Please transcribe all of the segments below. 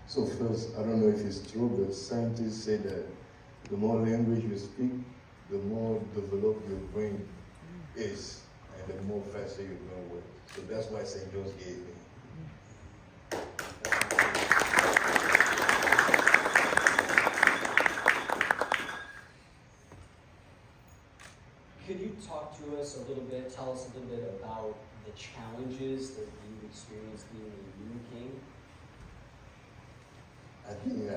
So first, I don't know if it's true, but scientists say that the more language you speak, the more developed your brain is, and the more faster you learn words. So that's why St. John's gave me. Could you talk to us a little bit, tell us a little bit about the challenges that you've experienced being a new king? I think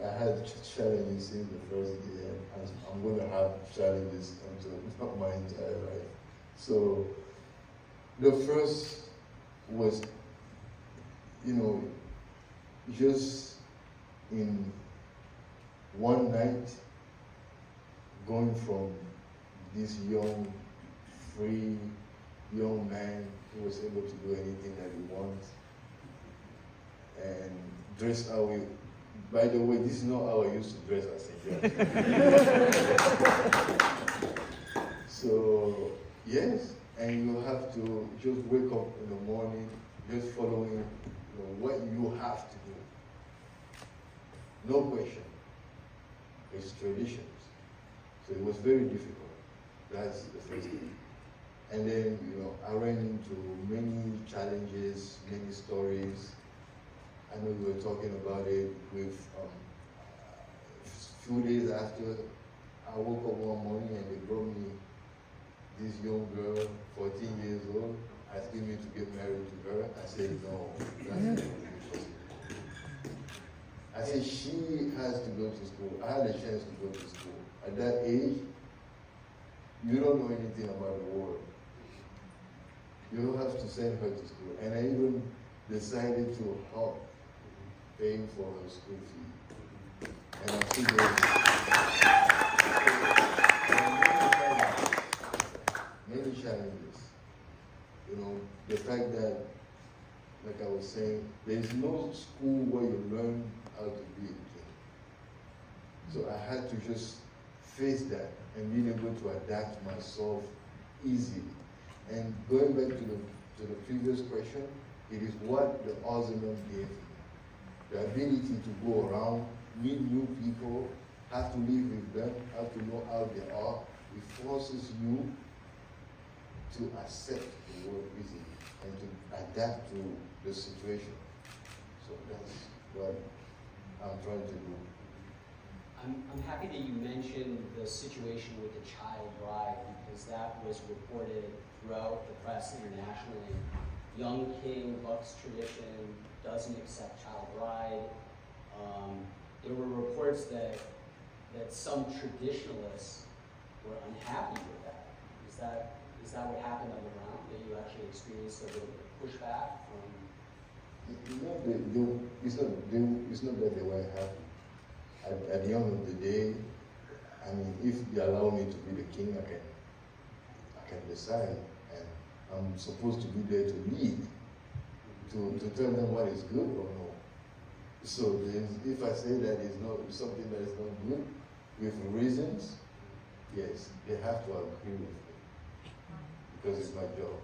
I had challenges since the first day, and I'm going to have challenges until my entire life. So the first was, just in one night, going from this young, free, young man who was able to do anything that he wants, and dressed how we. By the way, this is not how I used to dress as a young. So yes, and you have to just wake up in the morning, just following what you have to do. No question. It's traditions. So it was very difficult. That's the first thing. And then, I ran into many challenges, many stories. I know we were talking about it with a few days after I woke up one morning and they brought me this young girl, 14 years old, asking me to get married to her. I said, no, that's not possible. I said, she has to go to school. I had a chance to go to school. At that age, you don't know anything about the world. You don't have to send her to school. And I even decided to help paying for her school fee. And I'm still doing many challenges. The fact that, like I was saying, there's no school where you learn how to be a king. So I had to just face that and being able to adapt myself easily. And going back to the previous question, it is what the Ozymandias gave me. The ability to go around, meet new people, have to live with them, have to know how they are. It forces you to accept the world easily and to adapt to the situation. So that's what I'm trying to do. I'm happy that you mentioned the situation with the child bride, because that was reported throughout the press internationally. Young king bucks tradition, doesn't accept child bride. There were reports that some traditionalists were unhappy with that. Is that what happened on the ground? That you actually experienced a little bit of pushback from? It's not that they were happy. At the end of the day, I mean, if they allow me to be the king, I can decide, and I'm supposed to be there to lead, to tell them what is good or no. So if I say that it's not something that is not good, with reasons, yes, they have to agree with me, because it's my job.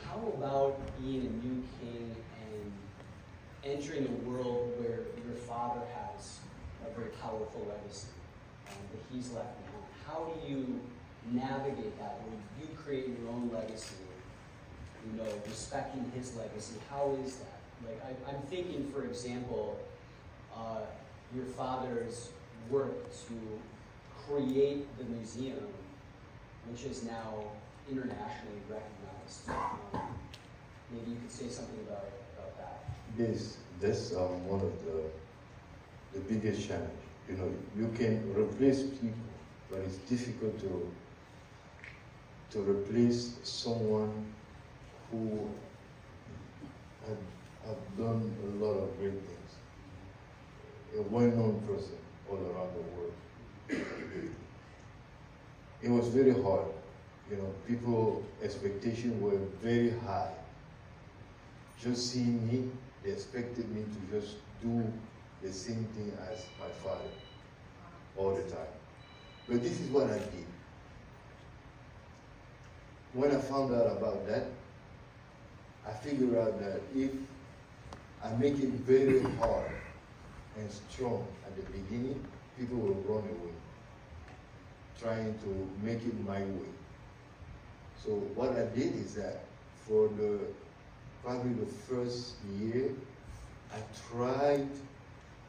How about being a new king and entering a world where your father has a very powerful legacy that he's left behind? How do you navigate that, where you create your own legacy, respecting his legacy? How is that? Like, I'm thinking, for example, your father's work to create the museum, which is now internationally recognized. Maybe you could say something about that. Yes, that's one of the biggest challenge. You can replace people, but it's difficult to replace someone who have done a lot of great things. A well-known person all around the world. It was very hard. People expectations were very high. Just seeing me, they expected me to just do the same thing as my father all the time. But this is what I did. when I found out about that, I figured out that if I make it very hard and strong at the beginning, people will run away, trying to make it my way. So what I did is that for probably the first year, I tried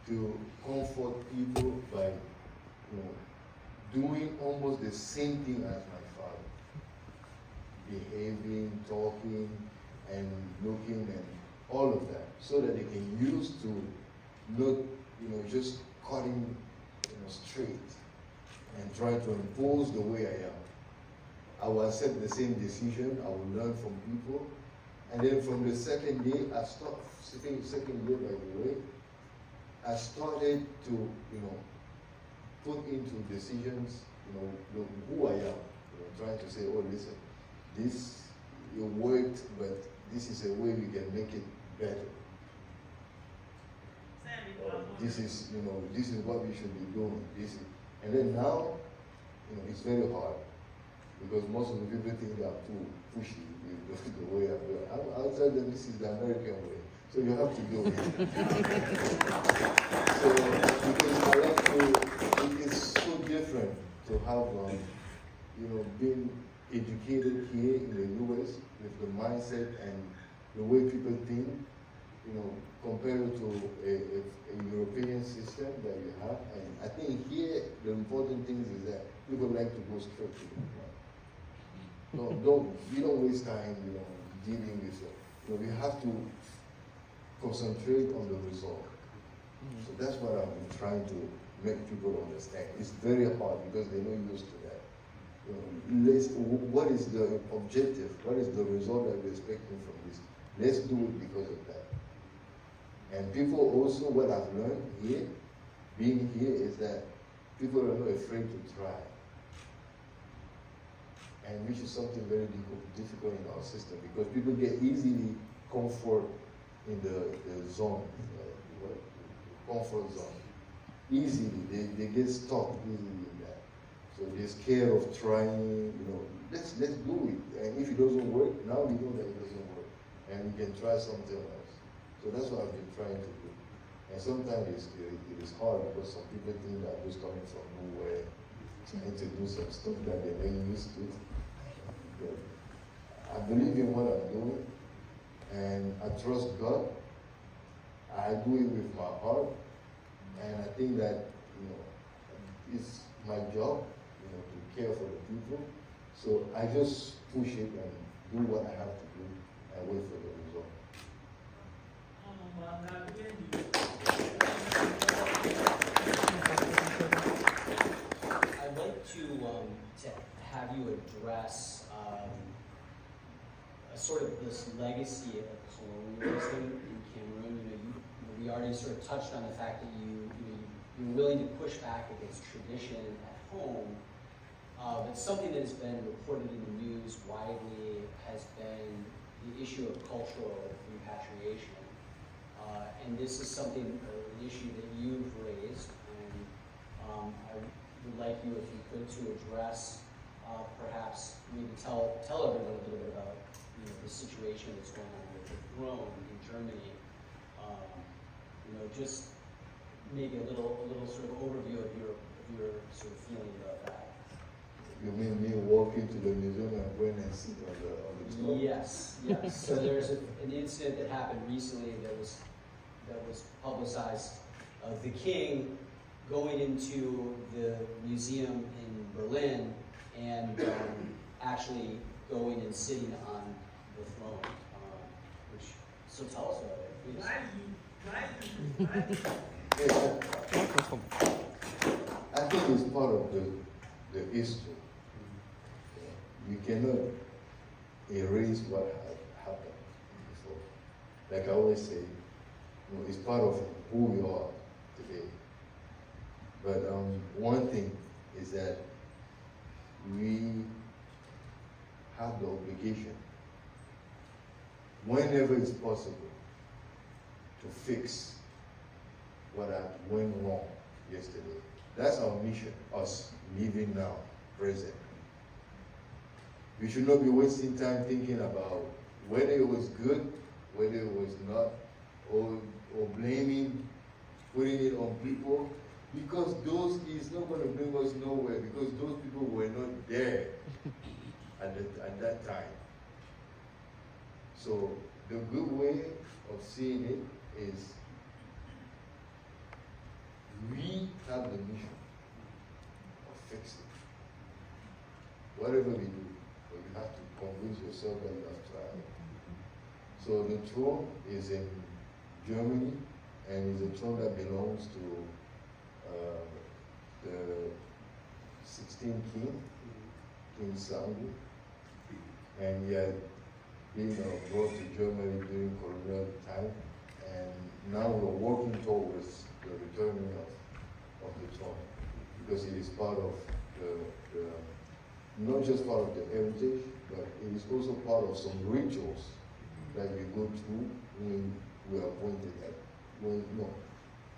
to comfort people by doing almost the same thing as my father. Behaving, talking, and looking, and all of that, so that they can use to not, just cutting, straight and try to impose the way I am. I will accept the same decision, I will learn from people, and then from the second day, second year by the way, I started to, put into decisions, who I am, trying to say, oh, listen, this, it worked, but this is a way we can make it better. This is what we should be doing. And then now, it's very hard because most of the people think I'm too pushy with the way I do it. I'll tell them this is the American way, so you have to do it. So because it is so different to have been educated here in the U.S. with the mindset and the way people think, compared to a European system that you have. And I think here, the important thing is that people like to go straight to the point. You don't waste time, dealing with it. We have to concentrate on the result. So that's what I've been trying to make people understand. It's very hard because they're not used to that. What is the objective? What is the result that we're expecting from this? Let's do it because of that. And people also, what I've learned here, being here, is that people are not afraid to try. And which is something very difficult in our system, because people get easily comfort in the zone, comfort zone. Easily, they get stuck easily in that. So they're scared of trying, let's do it. And if it doesn't work, now we know that it doesn't work. And we can try something else. So that's what I've been trying to do. And sometimes it is hard because some people think that I'm just coming from nowhere, trying to do some stuff that they're not used to. But I believe in what I'm doing, and I trust God. I do it with my heart, and I think that it's my job, to care for the people. So I just push it and do what I have to do and wait for the result. I'd like to have you address sort of this legacy of colonialism in Cameroon. We already sort of touched on the fact that you're willing to push back against tradition at home, but something that has been reported in the news widely has been the issue of cultural repatriation. And this is something, an issue that you've raised, and I would like you, if you could, to address, perhaps maybe tell everyone a little bit about the situation that's going on with the throne in Germany. Just maybe a little sort of overview of your sort of feeling about that. You mean me walking to the museum and going and sit on the throne? Yes. So there's an incident that happened recently that was publicized of the king going into the museum in Berlin and actually going and sitting on the throne. So tell us about it, please. I think it's part of the history. You cannot erase what had happened before. Like I always say, it's part of who we are today. But one thing is that we have the obligation, whenever it's possible, to fix what went wrong yesterday. That's our mission, us living now, present. We should not be wasting time thinking about whether it was good, whether it was not, or blaming, putting it on people, because those is not going to bring us nowhere, because those people were not there at that time. So the good way of seeing it is we have the mission of fixing it. Whatever we do, but you have to convince yourself that you have tried. So the throne is in Germany, and is a throne that belongs to the 16th king, King Sangu, and he had been brought to Germany during colonial time, and now we're working towards the returning of the throne, because it is part of the not just part of the heritage, but it is also part of some rituals that we go through when we are appointed.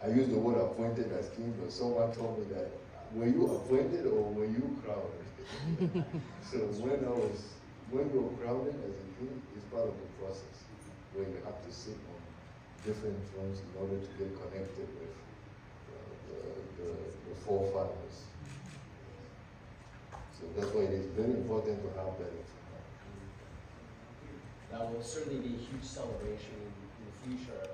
I use the word appointed as king, but someone told me that, were you appointed or were you crowned? So when you're crowned as a king, it's part of the process, where you have to sit on different thrones in order to get connected with the forefathers. So that's why it is very important to have that information. That will certainly be a huge celebration in the future.